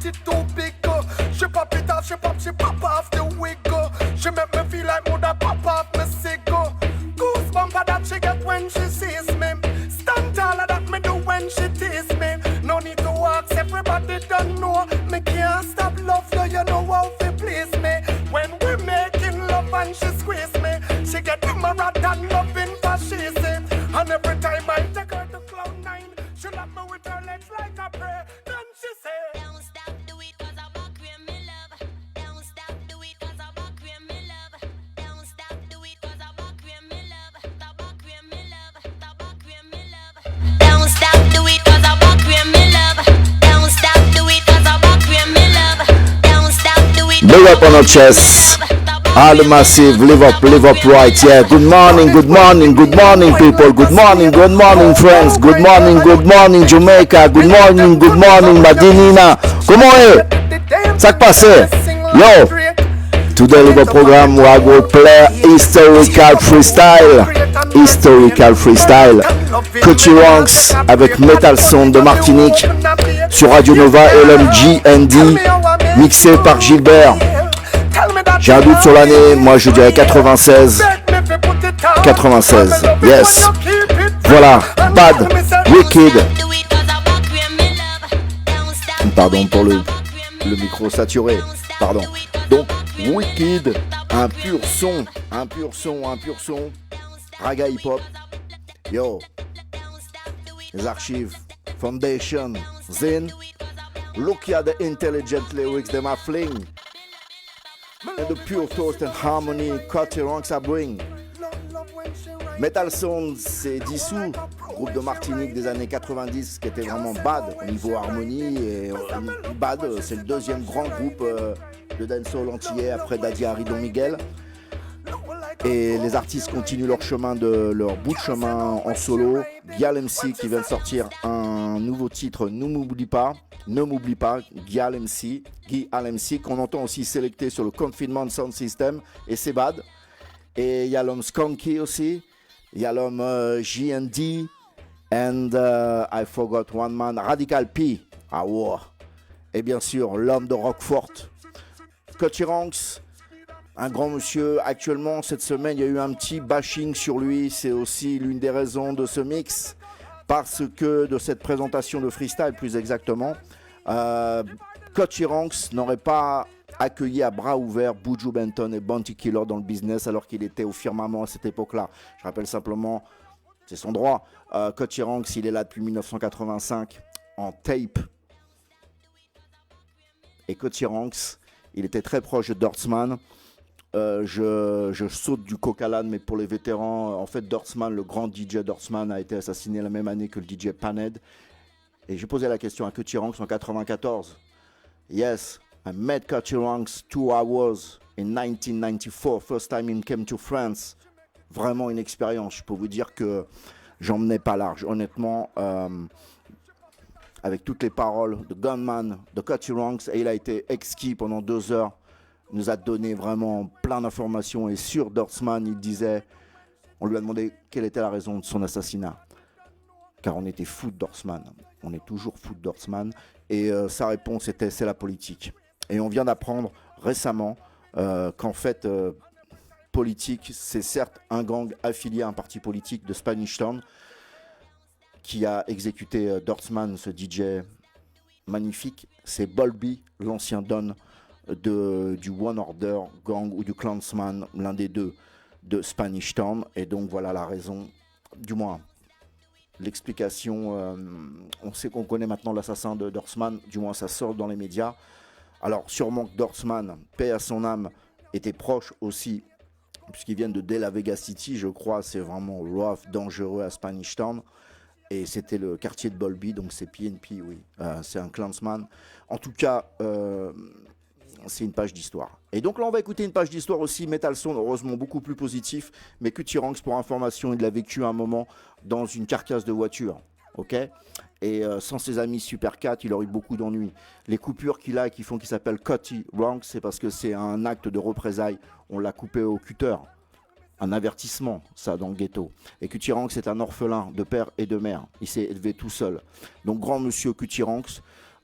booty too big. She pop it off, she pop off the wig. She make me feel like mother pop off me sick. Goosebumps that she get when she sees me. Stand taller that me do when she tease me. No need to ask, everybody don't know. Me can't stop love, so you know how to please me. When we making love and she squeeze me, she get marathon loving for she say. And every time I take her to cloud nine, she love me with her legs like a prayer. Then she say, don't stop the weed cause I walk with me love. Don't stop the weed cause I walk with me love. Don't stop the weed cause I walk with me love. Tabak with me love. Tabak with me love. Don't stop the weed cause I walk with me love. Don't stop the weed cause I walk with me love. Don't stop the weed. Big up on our chest. All the massive, live up right, yeah. Good morning, people. Good morning, friends. Good morning, Jamaica. Good morning, Madinina. Comment est? Ça que passe? Yo! Today, le programme, we will play Historical Freestyle. Cutty Ranks avec Metal Sound de Martinique sur Radio Nova LMG&D, mixé par Gilbert. J'ai un doute sur l'année, moi je dirais 96, yes. Voilà, Bad, Wicked. Pardon pour le micro saturé, pardon. Donc, Wicked, un pur son. Raga hip-hop. Yo, les archives, Foundation, Zen. Look at the intelligent lyrics they might fling. And the pure toast and harmony Cutty Ranks a bring. Metal Sound s'est dissous, groupe de Martinique des années 90 qui était vraiment bad au niveau harmonie. Et bad, c'est le deuxième grand groupe de dancehall antillais après Daddy Harry Don Miguel. Et les artistes continuent leur bout de chemin en solo. Gyal MC qui vient de sortir un nouveau titre, Ne m'oublie pas, Gyal MC, qu'on entend aussi sélecté sur le Confinement Sound System, et c'est bad. Et il y a l'homme Skunky aussi, il y a l'homme J&D, and I forgot one man, Radical P, et bien sûr l'homme de Rockfort, Cutty Ranks. Un grand monsieur, actuellement cette semaine il y a eu un petit bashing sur lui, c'est aussi l'une des raisons de ce mix, parce que de cette présentation de freestyle plus exactement, Cutty Ranks n'aurait pas accueilli à bras ouverts Buju Benton et Bounty Killer dans le business alors qu'il était au firmament à cette époque-là. Je rappelle simplement, c'est son droit, Cutty Ranks il est là depuis 1985 en tape, et Cutty Ranks il était très proche de Dortzman. Je saute du coq à l'âne, mais pour les vétérans, en fait, Dortzman, le grand DJ Dortzman, a été assassiné la même année que le DJ Panhead. Et j'ai posé la question à Cutty Ranks en 94. Yes, I met Cutty Ranks 2 hours in 1994, first time he came to France. Vraiment une expérience. Je peux vous dire que j'en menais pas large, honnêtement. Avec toutes les paroles de Gunman, de Cutty Ranks, et il a été exquis pendant 2 heures. Il nous a donné vraiment plein d'informations, et sur Dortzman, il disait, on lui a demandé quelle était la raison de son assassinat. Car on était fou de Dortzman, on est toujours fou de Dortzman, et sa réponse était c'est la politique. Et on vient d'apprendre récemment qu'en fait, politique, c'est certes un gang affilié à un parti politique de Spanish Town qui a exécuté Dortzman, ce DJ magnifique, c'est Bolby, l'ancien Don du One Order Gang ou du Clansman, l'un des deux de Spanish Town. Et donc voilà la raison, du moins l'explication. On sait qu'on connaît maintenant l'assassin de Dortzman, du moins ça sort dans les médias. Alors sûrement que Dortzman, paix à son âme, était proche aussi, puisqu'ils viennent de De La Vega City, je crois. C'est vraiment rough, dangereux à Spanish Town. Et c'était le quartier de Bolby, donc c'est PNP, oui. C'est un Clansman. En tout cas, c'est une page d'histoire. Et donc là, on va écouter une page d'histoire aussi, Metal Sound, heureusement beaucoup plus positif. Mais Cutty Ranks, pour information, il l'a vécu un moment dans une carcasse de voiture. Ok ? Et sans ses amis Super 4, il aurait eu beaucoup d'ennuis. Les coupures qu'il a et qui font qu'il s'appelle Cutty Ranks, c'est parce que c'est un acte de représailles. On l'a coupé au cutter. Un avertissement, ça, dans le ghetto. Et Cutty Ranks est un orphelin de père et de mère. Il s'est élevé tout seul. Donc, grand monsieur Cutty Ranks.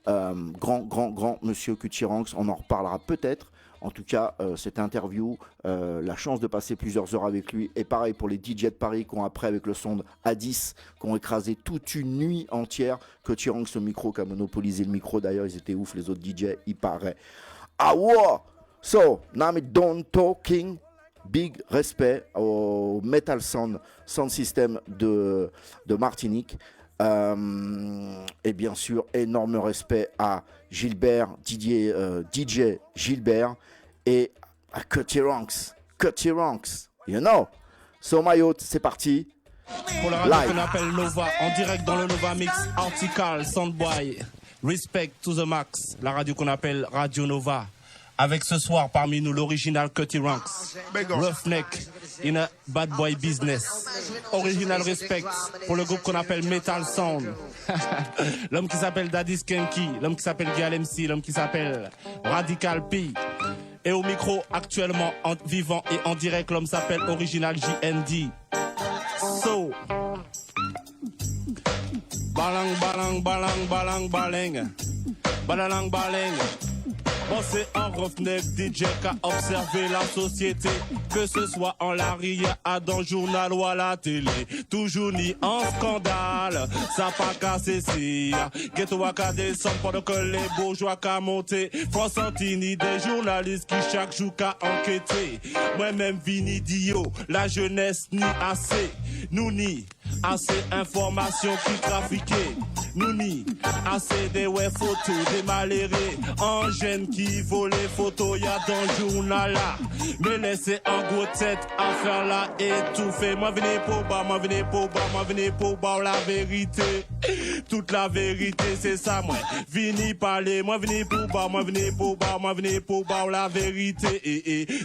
grand monsieur Cutty Ranks. On en reparlera peut-être. En tout cas, cette interview, la chance de passer plusieurs heures avec lui. Et pareil pour les DJ de Paris qui ont après avec le son A10, qui ont écrasé toute une nuit entière. Cutty Ranks au micro, qui a monopolisé le micro. D'ailleurs, ils étaient ouf, les autres DJ, il paraît. Ah ouais! So, now I'm done talking. Big respect au Metal Sound System de Martinique. Et bien sûr, énorme respect à Gilbert, DJ Gilbert et à Cutty Ranks, you know. So my youth, c'est parti. Pour la radio qu'on appelle Nova, en direct dans le Nova Mix, Article, Soundboy, Respect to the Max, la radio qu'on appelle Radio Nova. Avec ce soir parmi nous l'original Cutty Ranks, Roughneck in a Bad Boy Business. Original Respect pour le groupe qu'on appelle Metal Sound. L'homme qui s'appelle Daddy Skanky, l'homme qui s'appelle Gal MC, l'homme qui s'appelle Radical P. Et au micro actuellement en vivant et en direct, l'homme s'appelle Original JND. So, balang balang balang balang balang, balang balang. Bon, c'est un roughneck DJ qui a observé la société, que ce soit en la rivière, dans le journal ou à la télé. Toujours ni en scandale, ça pas qu'à cesser. Ghetto à qu'à descendre pendant que les bourgeois qu'à monter. France Santini, des journalistes qui chaque jour qu'à enquêter. Moi-même vini dio, la jeunesse ni assez. Nous ni assez informations qui trafiquaient. Nous ni assez des ouais photos, des malheureux, en gêne qui volent les photos, y'a dans le journal là. Mais laissez en gros tête à faire là étouffer. Moi venez pour bas, moi venez pour bas, moi venez pour bas la vérité. Toute la vérité c'est ça moi. Vini parler, moi venez pour bas, moi venez pour bas, moi venez pour bas la vérité.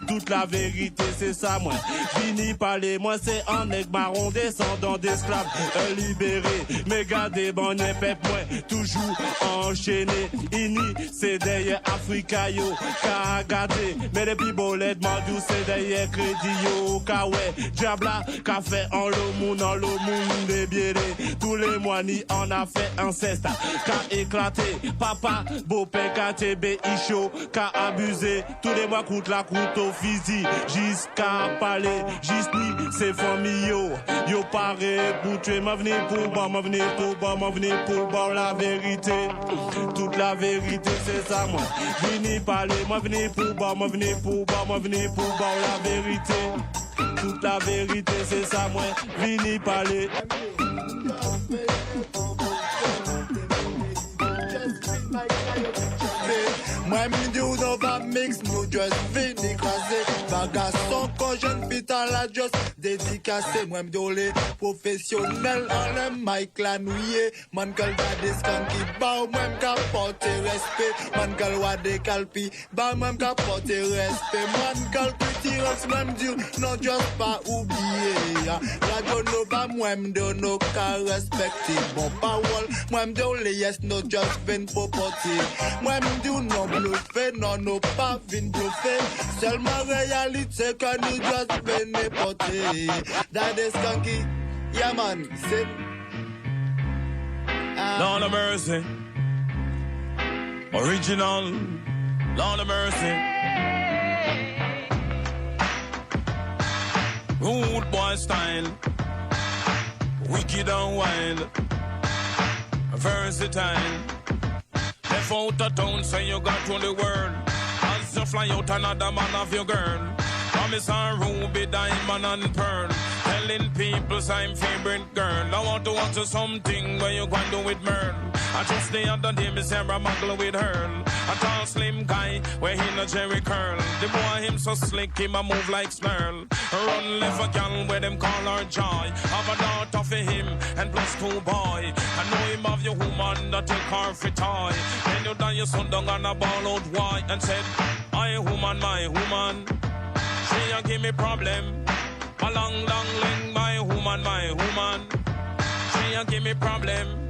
Toute la vérité c'est ça moi. Vini parler, moi c'est un nègre marron descendant d'esclaves libérés. Méga des bonnets pep moi, toujours enchaîné. Ini c'est derrière Africa yo, ka gade. Mais les pibolettes mandou c'est derrière crédit yo, ka ouais. Diabla, ka fait en le monde des biérés. Tous les mois ni on a fait inceste, ka éclaté. Papa, beau-père, KTB, Icho, ka abusé. Tous les mois coûte la croûte au physique. Jusqu'à parler, Gisni, c'est famille yo paraît pour tuer. M'a venu pour bas, m'a venu pour bas, m'a venu pour bas la vérité. Toute la vérité c'est ça moi. Vini parler, moi venu pour bas, moi venu pour bas, moi venu pour bas la vérité. Toute la vérité c'est ça moi. Vini parler. Moi me do Nova Mix, nous just vite écrasé. Bagasson quand jeune fit à la just dédicacé. Moi me do les professionnels en le mic la nouillé. Man gal da des skanky bao, moi me capote respect. Man gal wa de calpi, ba moi me capote respect. Man gal Cutty Ranks, moi me do non just pas oublier. Radio Nova, moi me do no ka respecter. Bon parole, moi me do les yes no just ven popoter. Moi me do non bluffé, non, non, pas vin bluffé. Seulement réalité que nous just venez porter. Daddy Skanky, yeah man, c'est... Lord of mercy. Original. Lord of mercy. Rude boy style. Wicked and wild. Versatile. Left out of town, say you got to the world. As you fly out another man of your girl. Promise and ruby, diamond and pearl. Telling people I'm favorite girl. I want to watch something where you going to do with Merle. I just the other day, me Sarah muggle with her. A tall slim guy, where he no Jerry curl. The boy him so slick, him a move like Snarl. Run left a gal where them call her Joy. Have a daughter for him, and plus 2 boy. I know him of your woman that take her for toy. Then you done your son down and a ball out wide. And said, I woman, my woman. She a give me problem. A long, long ling, my woman, my woman. She a give me problem.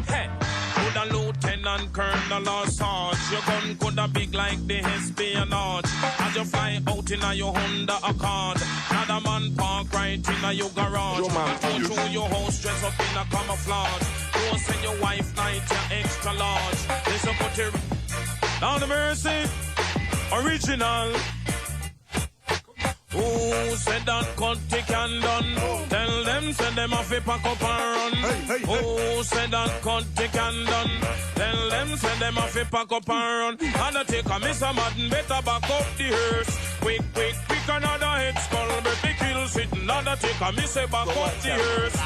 Hey. Could a lieutenant, colonel or sarge. Your gun could a big like the espionage. As you fly out in a your Honda Accord. Another man park right in a your garage. And go through your house dress up in a camouflage. know, send your wife night, you're extra large. Listen, put it down the mercy, original. Who said that country can done? Tell them, send them off a pack up and run. Who said that country can done? Tell them, send them off a pack up and run. Undertaker, Mr. Madden, better back up the hearse. Quick, quick, quick, another head skull, but the kill sitting. Undertaker, me say back up the hearse.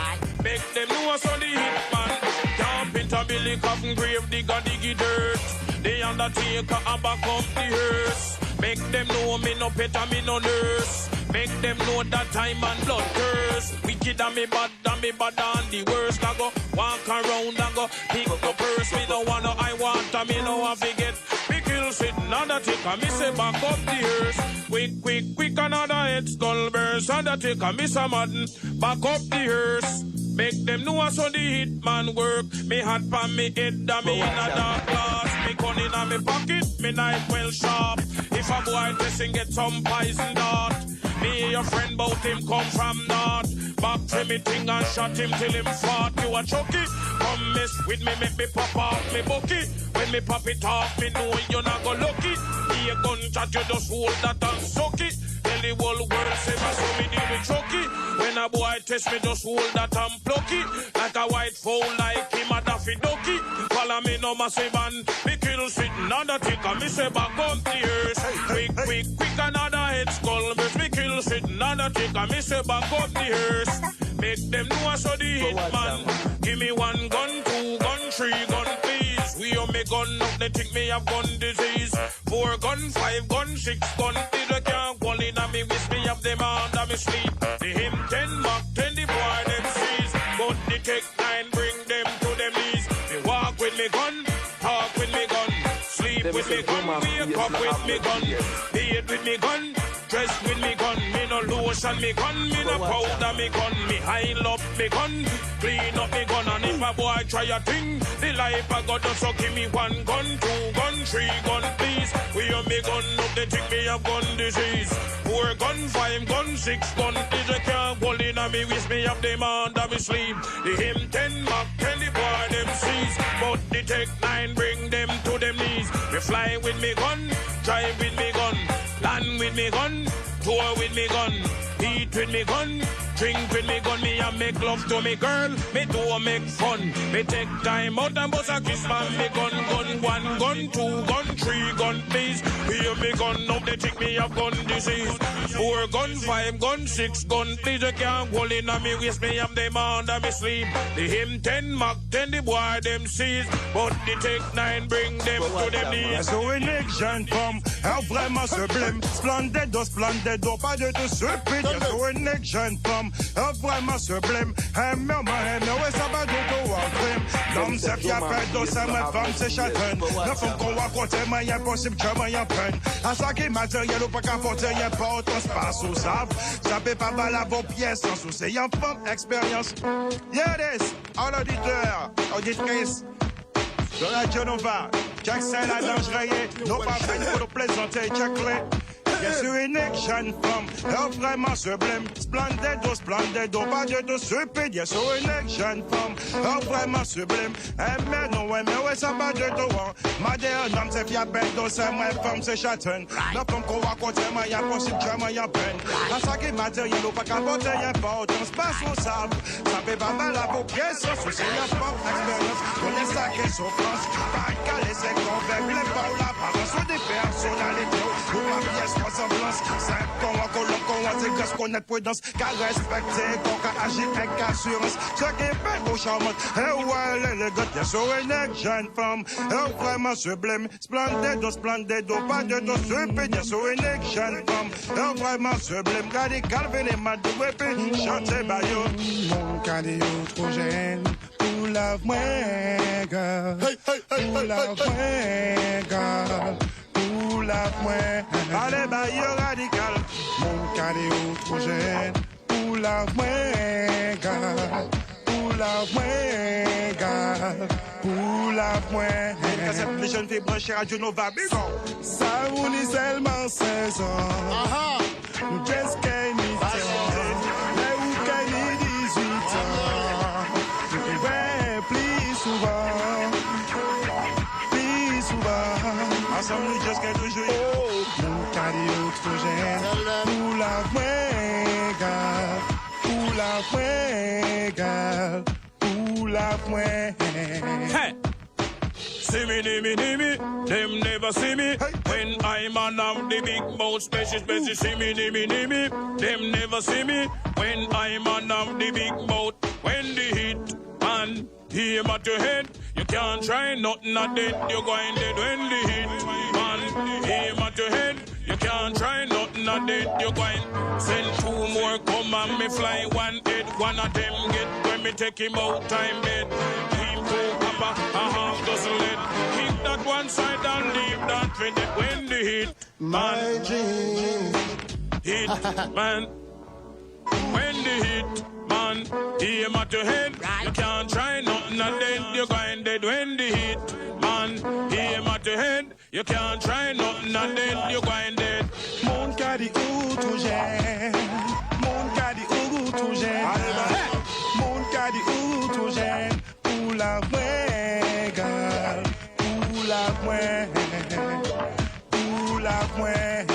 Make them know us on the hit man. Jump into Billy Coffin grave, digger, diggy dirt. The Undertaker, a back up the hearse. Make them know me no pet and me no nurse. Make them know that time and blood curse. Wicked and me bad and the worst. I go walk around and go pick the purse. Me no wanna, I want and me no want forget. Me kill sitting Undertaker, me say back up the hearse. Quick, quick, quick, another head skull burst. Undertaker, me say Madden, back up the hearse. Make them know I saw the hit man work. Me hat pan me head and me in a dark glass. Me gun in a me pocket, me knife well sharp. If a boy dressing get some poison dart. Me your friend bout him come from north. Back to me thing and shot him till him fought. You a chucky? Come mess with me, make me pop off me bucky. When me pop it off, me know you not go lucky. He a gun chat, you just hold that and suck it. Tell the whole world say my so me deal with chucky. When a boy test me, just hold that and pluck it. Like a white fowl, like him a daffy ducky. Follow me no massive and me kill sitting Undertaker. Me say back up the earth. Quick, quick, quick, another head skull. Me kill sitting Undertaker. Me say back up the earth. Make them know I saw the hit man. Give me 1 gun, 2 gun, 3 gun, please. We on me gun up, they think me have gun disease. 4 gun, 5 gun, 6 gun. They can't call in and me wish me have them under me sleep. The him 10 Mach 10, the boy them sees. But the take 9, bring them to them knees. They walk with me gun, talk with me gun, sleep with me gun, wake up with me gun, beard with me gun, dress with me gun. Me no lotion me gun, me no powder me gun, me high up me gun, clean up me gun. And if a boy try a thing, the life I got so give me 1 gun, 2 gun, 3 gun, please. We on me gun up, they think me have gun disease. 4 gun, 5 gun, 6 gun, they can't hold in on me, wish me have them under me sleep. The him 10 Mach 10, the boy them sees. But the take 9, bring them to them knees. We fly with me gun, drive with me gun, land with me gun, tour with me gun, eat with me gun, drink with me gun. Me and make love to me girl, me do make fun. Me take time out and bust a kiss man. Me gun, 1 gun, 2 gun, 3 gun, please. Hear me gun, now they think me have gun disease. 4 gun, 5 gun, 6 gun, please. You can't hold in on me waist, me have them under me sleep. The him 10 Mach 10, the boy them sees. But the take 9, bring them to them knees. So unique, jeune femme, vraiment sublime. Splendido, pas de tout stupide. So unique, jeune femme, vraiment sublime. Ouais, ça va tout au crime. L'homme c'est fier, perdre, c'est ma femme, c'est châtaine. La femme qu'on va compter, mais y'a impossible que moi y'a peine. À ça qui est matériel ou pas qu'à porter, y'a pas autant space ou savent. Ça peut pas mal à vos pièces, sans souci, y'a femme expérience. Yeah, this, all auditeurs, auditrices. De Radio Nova, Jackson la dangereux, non pas peine pour nous plaisanter, Jack-Lay. Je suis unique, jeune femme, vraiment sublime. Splendido, pas de tout stupide. Je suis unique, jeune femme, vraiment sublime. Mais non, ouais, ça va de tout. Ma dernière homme, c'est fier, bête, c'est ma femme, c'est châtaine. La femme qu'on va compter, mais y'a possible que moi y'a peine. À ça qui est matériel, ou pas qu'à porter, y'a pas autant space au sable. Ça fait pas mal à vos pièces, sans souci, y'a pas d'expérience. On est sacré souffrance, pas calé, c'est convaincu, les pas la parole, sur des personnalités, ou ma pièce, semblance, c'est qu'on va c'est grâce qu'on a prudence, qu'à respecter, qu'on a agir avec assurance. Ce qui est bien beau, charmante, et ouais, l'élégante, bien sûr, une jeune femme, vraiment sublime, splendido, pas de dos stupide, bien sûr, une jeune femme, vraiment sublime, radical, venez m'adouer, puis chanter, bayo. Mon cadio trop jeune, pour la vraie girl, pour la vraie girl. La moins, allez, baillot radical. Mon cadio trop jeune, pour la moins, pour la moins, pour la moins. Les jeunes filles branchées Radio Nova, bigo. Ça roule seulement 16 ans. Nous qu'est-ce qu'elle n'y fait? Mais où qu'elle y 18 ans? Ouais, please, souvent. Plus souvent. Ensemble, nous just get to jouer. Mon cardio électrogène. Pour la pointe, pour la pointe, pour la pointe. Hey! See me, them never see me. When I'm on the big mouth, special, see me, them never see me. When I'm on the big mouth, when the heat and him at your head, you can't try nothing at it. You're going dead when the heat and him at your head. You can't try nothing at it. You're going send two more come and me fly one head. One of them get when me take him out time bed. Keep two papa, a half dozen lead. Keep that one side and leave that with it. When the heat man, heat man. When the heat man, aim at your head. You can't try nothing and then you're going dead. When the heat man, aim at your head. You can't try nothing and then you're going dead. Mon cadi autogène. Mon cadi autogène. Mon cadi autogène. Pour la pointe, pour la pointe, pour la pointe.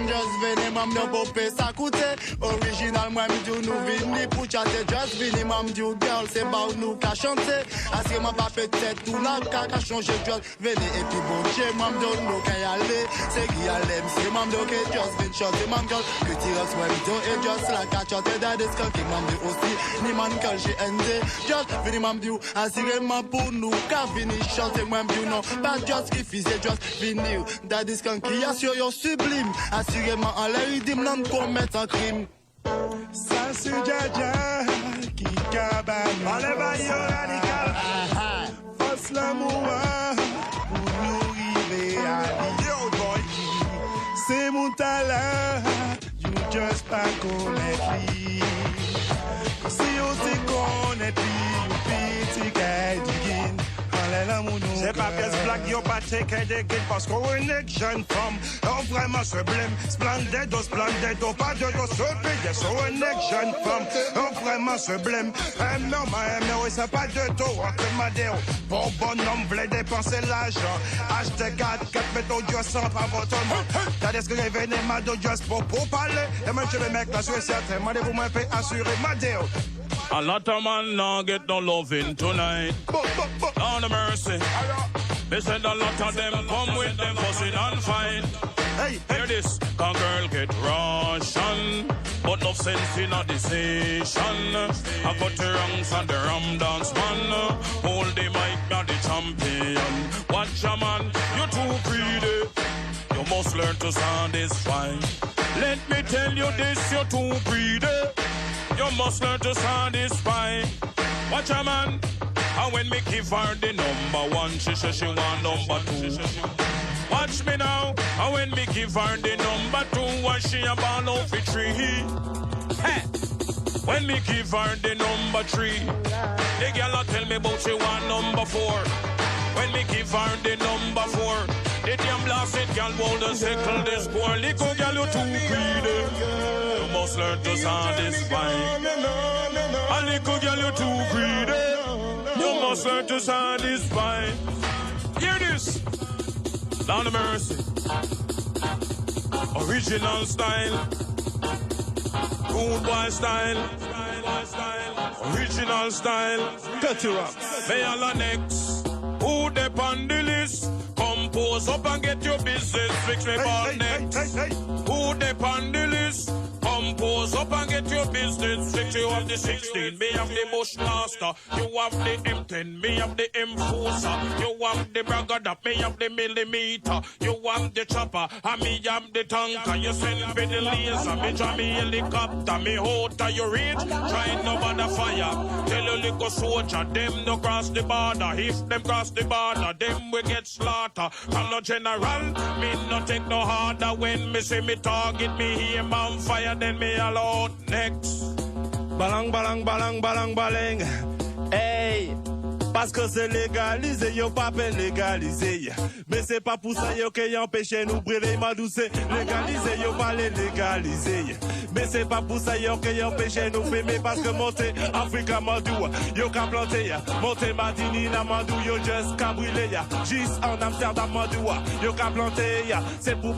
Just veni mam no pope sa koute. Original moi me do nou vini pou chate. Just vini mam do girl c'est ba ou nou ka chante. Aske man pa peut-être tout la ka changer. Just veni et puis bon che mam do nou ka yale. C'est qui yale c'est mam do ke just vini chante mam girl. Que tire moi me do et just la ka chante da disco ki mam do aussi. Ni man que j'ai endé. Just vini mam do assurément pour nous ka vini chante moi me do non. Pas just qui fise just vini da disco qui assure yo sublime. Assurément en l'air il dit m'en commettre un crime. Ça c'est Jaja qui cabane. Allez, baillot radical. Force l'amour pour nous arriver à l'île. Yo, boy. C'est mon talent, you just pas connaître lui. Si on te connaît lui, you pity guy digin. C'est pas pièce blague, yo pas take des guides parce qu'on est une jeune femme. On vraiment se blême. Splendido, pas de dos, se payer. So une jeune femme. On vraiment se blême. Non, mais c'est pas de dos. Que madéo. Bon bonhomme, voulait dépenser l'argent. Acheter 4 métaux, Dieu sans pas votre nom. T'as des que revenez, madou, juste pour parler. Et même chez les mecs, là, je suis certain. Madéo, vous m'avez assuré, madéo. A lot of man now get no loving tonight. On the mercy. They said a lot of them come with them fussing and fight. Hey, Hear this, a girl get Russian, but no sense in a decision. I got the wrongs and the ram dance man. Hold the mic, you're the champion. Watch a man, you're too greedy. You must learn to satisfy. Let me tell you this, you're too greedy. You must learn to satisfy. Watch a man, and when me give her the number one, she says she want number two. Watch me now, and when me give her the number two, what she a ball out for 3. Hey. When me give her the number 3, the girl tell me about she want number 4. When me give her the number 4, the damn blasted girl won't circle this poor little girl, you too greedy. You must learn to satisfy. A little girl, you too greedy. You must learn to satisfy. Hear this. Down the mercy. Original style. Rude boy style. Original style. Dirty Rocks. May all next. Who dep on the list? Compose up and get your business fixed. Me ball next. Who dep on the list? Compose up and get your business fixed. You have the 16, me have the Bushmaster. You have the M10, me have the Enforcer. You have the Bragada, me have the Millimeter. You have the Chopper, and me have the Tanker. You send me the laser, me jam me helicopter. Me hold to your range, try no bother fire. Tell you little soldier, them no cross the border. If them cross the border, them we get slaughter. I'm no general, me no take no harder. When me see me target, me aim on fire, then me all out next. Balang, balang, balang, balang, balang. Hey, Parce que c'est légalisé, yo pas légalisé. Mais c'est pas pour ça yo qui empêche nous brûler ma douce. Légalisé, yo pas légalisé. Mais c'est pas pour ça yo qui empêche nous fumer. Parce que monter Africa Mandou, yo ka planté. Monter Madini na Mandou, yo just ka brûler. Juste en Amsterdam Mandou, yo ka planté. C'est pour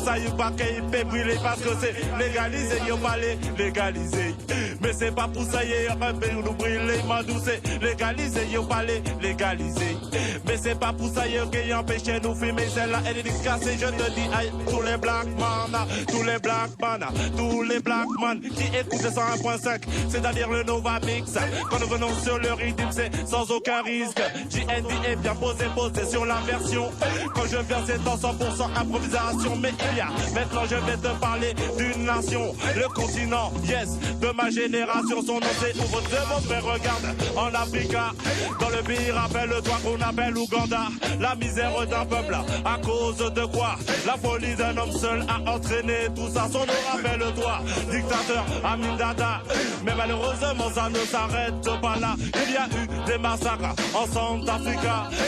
ça yo pas qui peut brûler. Parce que c'est légalisé, yo pas légalisé. Mais c'est pas pour ça yo empêche nous brûler ma douce. Légalisé, yo pas légalisé. Mais c'est pas pour ça qui empêche nous fumer. Celle-là elle est décassée. Je te dis à tous les black man, tous les black man, tous les black man qui écoutent 101.5, c'est-à-dire le Nova Mix. Quand nous venons sur le rythme, c'est sans aucun risque. JND est bien posé sur la version. Quand je viens, c'est en 100% improvisation. Mais il y a, maintenant je vais te parler d'une nation, le continent, yes, de ma génération. Son nom c'est ouvre de mon frère, regarde, en Afrique, dans le pays, rappelle-toi qu'on appelle Ouganda. La misère d'un peuple, à cause de quoi? La folie d'un homme seul a entraîné tout ça. Son nom, rappelle-toi, dictateur Amin Dada. Mais malheureusement ça ne s'arrête pas là. Il y a eu des massacres en Centrafrique.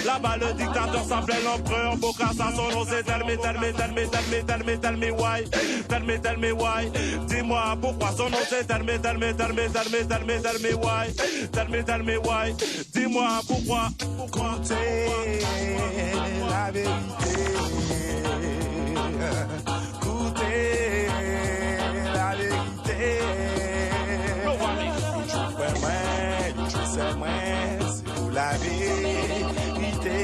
Là-bas le dictateur s'appelait l'empereur Bokassa. Son nom c'est tell me why. Tell me why. Dis-moi pourquoi son nom c'est tell me why. Tell me why. Dis-moi pourquoi. Écoutez la vérité. Écoutez la vérité. C'est moi, c'est pour la vérité.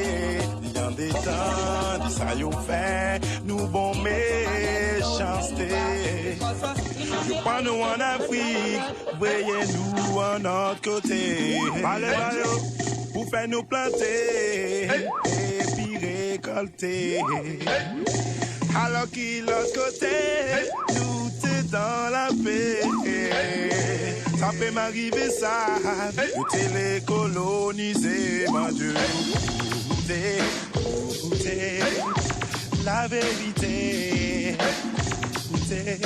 Il y a des temps, des ça y'ont fait, nous bon méchanceté. Je prends nous en Afrique, voyez-nous en notre côté. Allez, pour faire nous planter et puis récolter. Alors qu'il l'autre côté, tout est dans la paix. Ça peut m'arriver ça, de télécoloniser, mon Dieu. Écoutez, la vérité. Écoutez,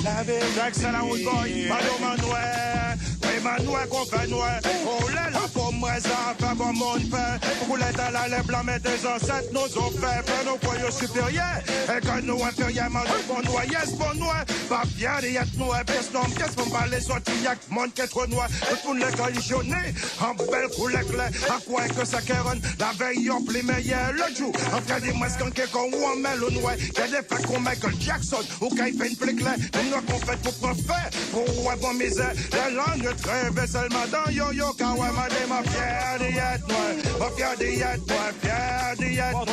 la vérité. Jackson a un boy, Manuel. Emmanuel qu'on fait noir, on l'est là pour moi, ça fait bon monde fait. Pour les talents, les blancs, mais des ancêtres nous ont fait. Pour nos foyers supérieurs, et quand nous inférieurs, nous bon noir, yes, bon noir. Pas bien, il y a de nous, et pièce non, qu'est-ce qu'on va les sortir, il y a que monde qui est trop noir. Tout le monde est coalitionné, en belle couleur claire, à quoi que ça kéronne, la veille, on plie meilleur le jour. En fait, dis-moi ce qu'on est qu'on ou on met le noir. Il y a des faits comme Michael Jackson, ou quand il fait une plaie claire, nous nous qu'on fait pour faire, pour ouais, bon misère, la langue rêve seulement dans yo-yo, quand ouais, ma fière de yet, moi, ma fière de yet, moi, fière de yet, moi,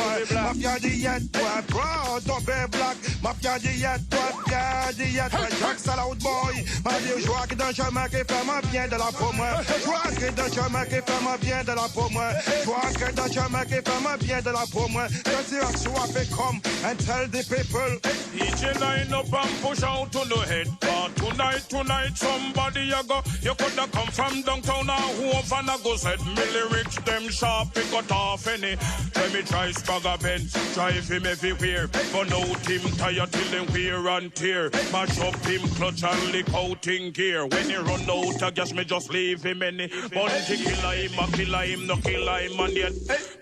ma fière de yet, moi, proud of a black, ma fière de yet, moi, fière de yet, moi, Jack Salad Boy, ma dire, je vois que dans le chemin qui fait ma bien de la peau, moi, je vois que dans le chemin qui fait ma bien de la peau, moi, je vois que dans le chemin qui fait ma bien de la peau, moi, je dis à soi, fait come and tell the people. DJ line up and push out to the head, but tonight, somebody you coulda come from downtown or who and I go said me lyrics them sharp, pick cut off any. Let me try Spagga Benz, drive him everywhere, but no him tired till him wear and tear. Mash up him clutch and lick out in gear. When he run out of gas, me just leave him any. Bunty killer him, no killer him and yet.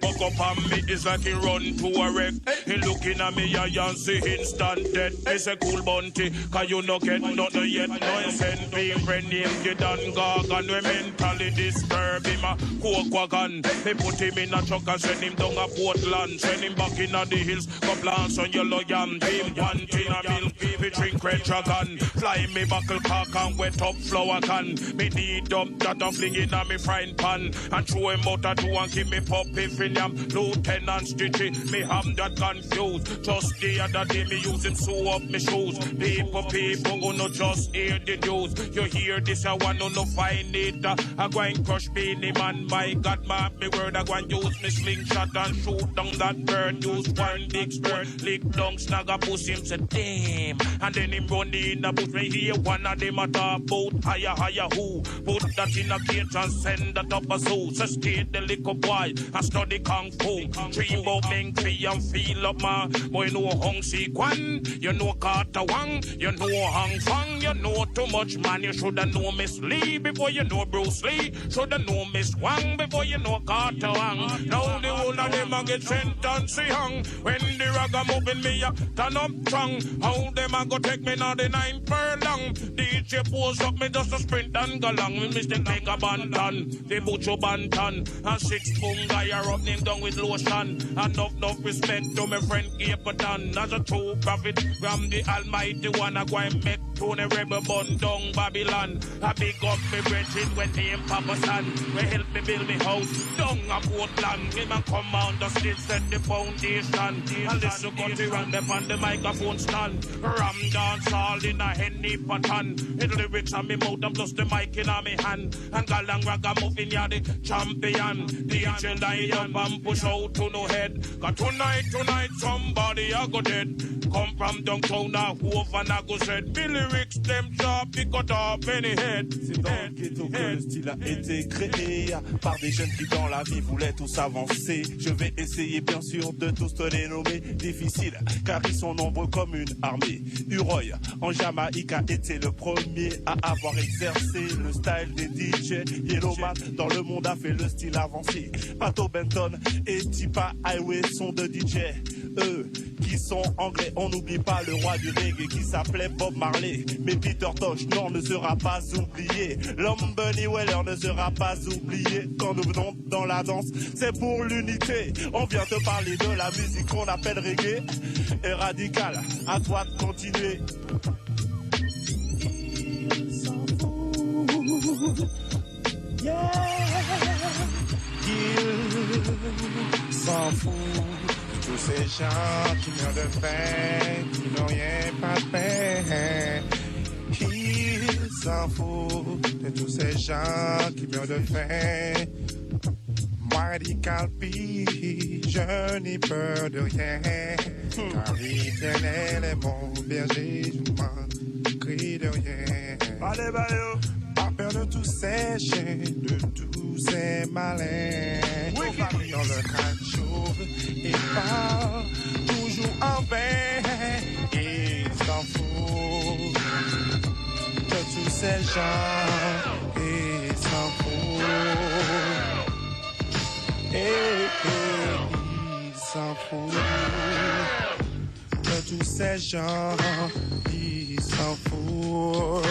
Buck up on me is like he run to a wreck. He looking at me and see instant dead. He say cool Bunty, cause you no get nothing yet. No send being friend him get and gargan. We mentally disturb him a coke wagon. He put him in a truck and send him down a Portland. Send him back in the hills, go plants on yellow yam. Team one tin a milk, we drink red dragon. Fly me buckle cock and wet up flower can. Me need up that and fling in a me frying pan. And throw him out a two and give me puppy finiam. Lieutenant Stitchy, me ham that confused. Just the other day me use him sew up me shoes. People who no just hear the news. You hear this I want no find it. I go and crush Beanie Man. My God, my me word I go and use me slingshot and shoot down that bird. Use one big bird, lick down snag a pussy him say damn. And then him run in the bush me hear one of them a talk about higher who. Put that in a cage and send that up a zoo. So skate the little boy and study kung fu. Dream about Meng Fee and feel up man. Boy know Hong Si Kwan, you know Carter Wang, you know Hang Fang, you know too much man. You shoulda know Miss Lee before you know Bruce Lee. Shoulda know Miss Wang before you know Carter Wang. Now the whole of them a get sentenced to hang. When the ragamuffin me a turn up tongue, how them a go take me now the 9 furlong? DJ pose up me just a sprint and go long. Me Mr. Mega Bantan, the Butcher Bantan, and 6 boom guy are up name down with lotion. Enough respect to my friend Caperton. As a true prophet from the Almighty One, I go and make Tony Rebel bun down Babylon. I big up me brethren when name Papa San. We help me build me house down a Portland. Me man come on the stage set the foundation. And listen to the run them on the microphone stand. Ram dance all in a Henny pattern. It lyrics on me mouth and plus the mic in on me hand. And Galang Ragamuffin ya the champion. DJ line up and push out to no head. Cause tonight somebody a go dead. Come from downtown now Hove and I go said. Billy Ricks them sharp, he cut off any head. C'est dans le ghetto que le style a été créé par des jeunes qui dans la vie voulaient tous avancer. Je vais essayer bien sûr de tous te les nommer. Difficile car ils sont nombreux comme une armée. Uroy en Jamaïque a été le premier à avoir exercé le style des DJ. Yellowman dans le monde a fait le style avancé. Pato Benton et Tipa Highway sont de DJ. Eux qui sont anglais, on n'oublie pas le roi du reggae qui s'appelait Bob Marley. Mais Peter Tosh, non, ne sera pas oublié. L'homme Bunny Weller ne sera pas oublié. Quand nous venons dans la danse, c'est pour l'unité. On vient te parler de la musique qu'on appelle reggae. Et radical, à toi de continuer. Il s'en fout. Yeah. Il s'en fout. Tous ces gens qui meurent de faim, qui n'ont rien pas fait. Il s'en fout de tous ces gens qui meurent de faim. Moi, Radical P, je n'ai peur de rien. Car l'Éternel est mon berger, je manquerai de rien. Allez, bayo. Pas peur de tous ces chiens, de tous ces malins. Oui, dans le crâne chauve et parle toujours en vain. Et s'en fout de tous ces gens. Et s'en fout. Et il s'en fout de tous ces gens. Il s'en fout.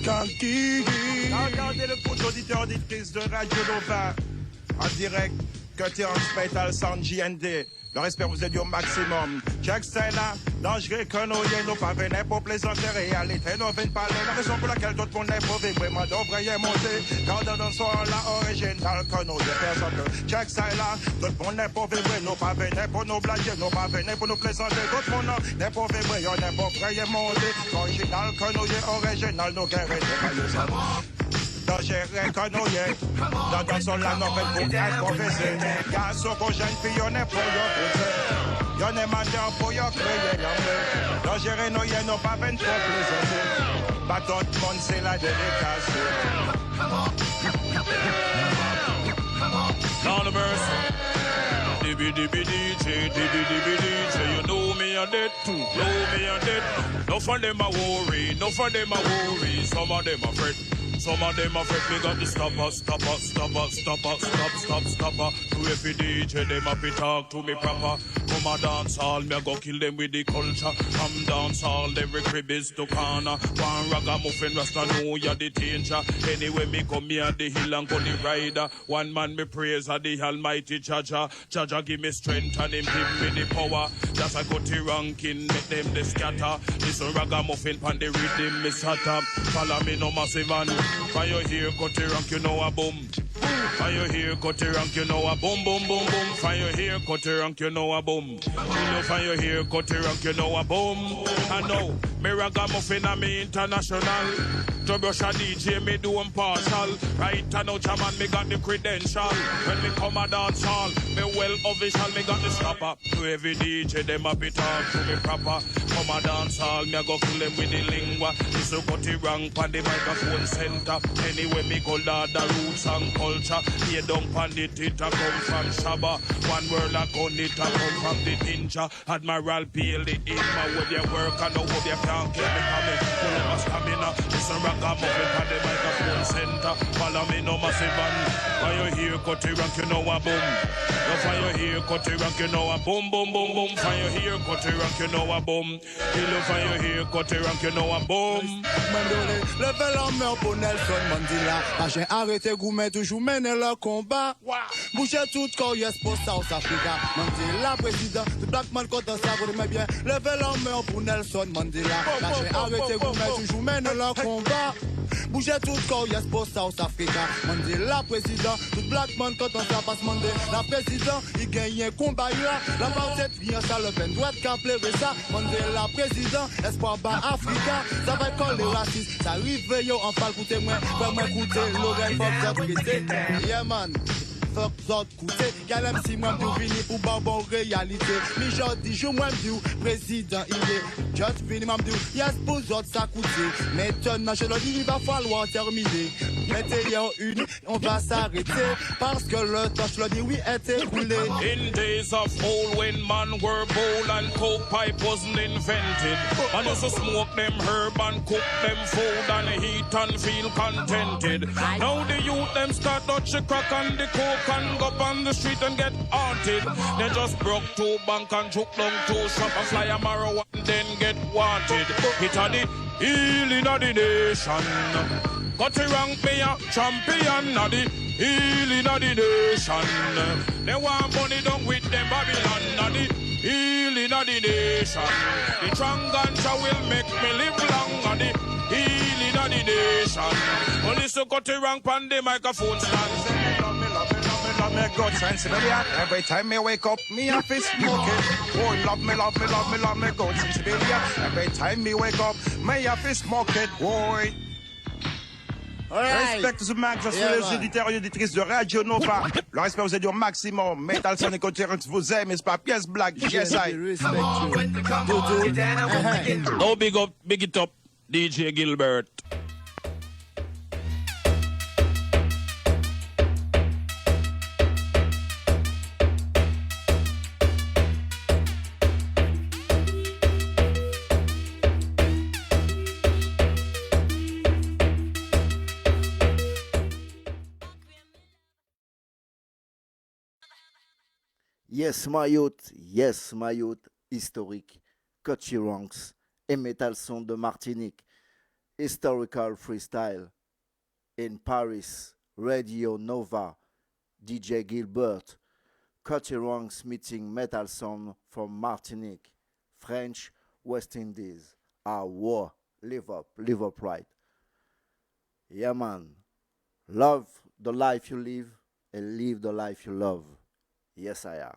Regardez le groupe d'auditeurs auditrices de Radio Nova en direct, Terence Metal Sound JND. Le respect vous est du au maximum. Jack Stella, dangereux connoyé, nous pas venir pour plaisanter réalité, nous venons parler. La raison pour laquelle d'autres monde n'est pas vraiment devrait monter. Quand dans son la original connoyé, personne que Jack Stella, d'autres monde n'est pas vivre, nous pas venir pour nous blaguer, nous pas venir pour nous plaisanter. D'autres monde n'est pas vivre, on n'est pas vraiment monter. Original connoyé, original, nous guérir. Dangereux connoyé, dans son la nouvelle pour être professé. Y'a ce qu'on jeune fille, on est pour y offrir. Y'en est mandant pour y créer. Dangereux noyé, non pas 23 plaisanter. Pas d'autre monde, c'est la dédicace. Down the verse. Dibby DJ, you know me a dead too, know me a dead. No for them a worry, no for them a worry. Some of them a fret. Some of them afraid me got the stopper. To every DJ, them have to talk to me proper. Come a dance hall, me a go kill them with the culture. Come dance hall, every crib is to corner. One ragamuffin, Rasta know you're the danger. Anyway, me come here the hill and go the rider. One man me praise a the almighty Jaja. Jaja give me strength and him give me the power. Just I go to ranking, make them the scatter. Listen ragamuffin pan the rhythm, me sata. Follow me no massive and when you hear cut rank, you know a boom. When you hear cut rank, you know a boom, boom, boom, boom. When you hear cut rank, you know a boom. You know when you hear cut rank, you know a boom. I know me ragamuffin and me international. To brush a DJ, me do impartial. Right now, Jaman, me got the credential. When me come a dance hall, me well official, me got the stopper. To every DJ, them a bit talk to me proper. Come a dance hall, me a go kill them with the lingua. This will cut it wrong on the microphone center. Anyway, me go down the roots and culture. Here don't pandit it a come from Shabba. One word a gun it a come from the ninja. Admiral Peel the Inma. With your work and know what you can't kill me coming. Full of a stamina. Listen ragamuffin on the microphone center. Follow me no massive man. Fire here, cut it rank, you know a boom. No fire here, cut it rank, you know a boom, boom, boom, boom. Fire here, cut it rank, you know a boom. Kill fire here, cut it rank, you know a boom. Mandolé, levez la main pour Nelson Mandela. Machin arrêté, gourmet, toujours mener le combat. Bouchez tout corps, yes, pour South Africa. Mandela, président, tout black man, quand on s'arrête, mais bien. Levez la main pour Nelson Mandela. Machin arrêté, gourmet, toujours mener le combat. Bougez tout corps, yes, pour South Africa. Mandela, président, tout black man, quand on s'apasse, Mandela, président, il gagne un combat, là. La partie, rien, ça, le peine, doit qu'à pleurer ça. Mandela, président, espoir, bas, Africa. Ça va coller raciste, ça arrive, yo, en parle, écoutez, moi, vraiment écouter, l'oreille, fuck, ça, yeah, man. Fuck zot koute, galem si mwen mdou vini pou barbon réalité. Mi jodi jou mwen mdou, président il est. Just vini mwen mdou, yes pou zot sa koute. Maintenant je le dis, il va falloir terminer. Mettez yon une, on va s'arrêter. Parce que le temps, je le dis, oui, est écoulé. In days of old when man were bold and coke pipe wasn't invented. And used to smoke them herb and cook them food and eat and feel contented. Now the youth them start touch the crack and the coke and go up on the street and get haunted. They just broke two bank and took down two shop and fly a marijuana and then get wanted. It a the healing of the nation. Got it wrong, me a champion of the healing of the nation. They want money done with them Babylon of the healing of the nation. The strong ganja will make me live long of the healing of the nation. Only so got it wrong pan the microphone stand. Love me, God, sensibility. Every time me wake up, me a fist smoke it. Oh, love me, God, sensibility. Every time me wake up, me a fist smoke it. Boy. Respect to Max, à les auditeurs et auditrices de Radio Nova. Le respect vous est du maximum. Metal Sonic Terrence vous aime, c'est pas pièce blague. Yes, I. No big up, big it up, DJ Gilbert. Yes, my youth, historique, Coachy Ranks et Metal Son de Martinique, historical freestyle in Paris, Radio Nova, DJ Gilbert, Coachy Ranks meeting Metal Son from Martinique, French, West Indies, our war, live up right. Yeah, man, love the life you live and live the life you love. Yes, I am.